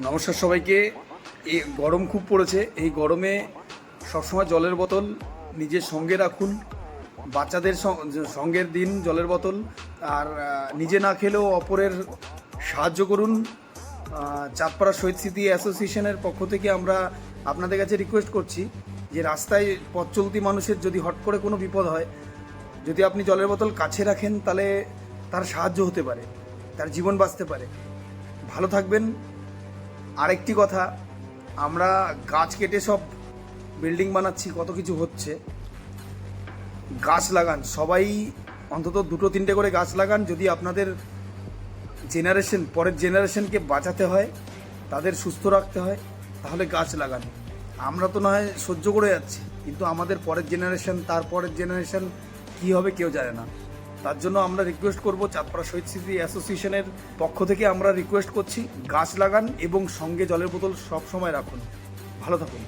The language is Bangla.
নমস্কার সবাইকে। এই গরম খুব পড়েছে, এই গরমে সবসময় জলের বোতল নিজের সঙ্গে রাখুন। বাচ্চাদের সঙ্গের দিন জলের বোতল, আর নিজে না খেলেও অপরের সাহায্য করুন। চাঁদপাড়া শহীদ স্মৃতি অ্যাসোসিয়েশনের পক্ষ থেকে আমরা আপনাদের কাছে রিকোয়েস্ট করছি যে রাস্তায় পথ চলতি মানুষের যদি হট করে কোনো বিপদ হয়, যদি আপনি জলের বোতল কাছে রাখেন তাহলে তার সাহায্য হতে পারে, তার জীবন বাঁচতে পারে। ভালো থাকবেন। আরেকটি কথা, আমরা গাছ কেটে সব বিল্ডিং বানাচ্ছি, কত কিছু হচ্ছে। গাছ লাগান, সবাই অন্তত 2-3টে করে গাছ লাগান। যদি আপনাদের পরের জেনারেশনকে বাঁচাতে হয়, তাদের সুস্থ রাখতে হয়, তাহলে গাছ লাগান। আমরা তো না হয় সহ্য করে যাচ্ছি, কিন্তু আমাদের পরের জেনারেশন, তারপরের জেনারেশন কী হবে কেউ জানে না। তার জন্য আমরা রিকোয়েস্ট করব, চাঁদপাড়া শহীদ স্মৃতি অ্যাসোসিয়েশনের পক্ষ থেকে আমরা রিকোয়েস্ট করছি, গাছ লাগান এবং সঙ্গে জলের বোতল সব সময় রাখুন। ভালো থাকুন।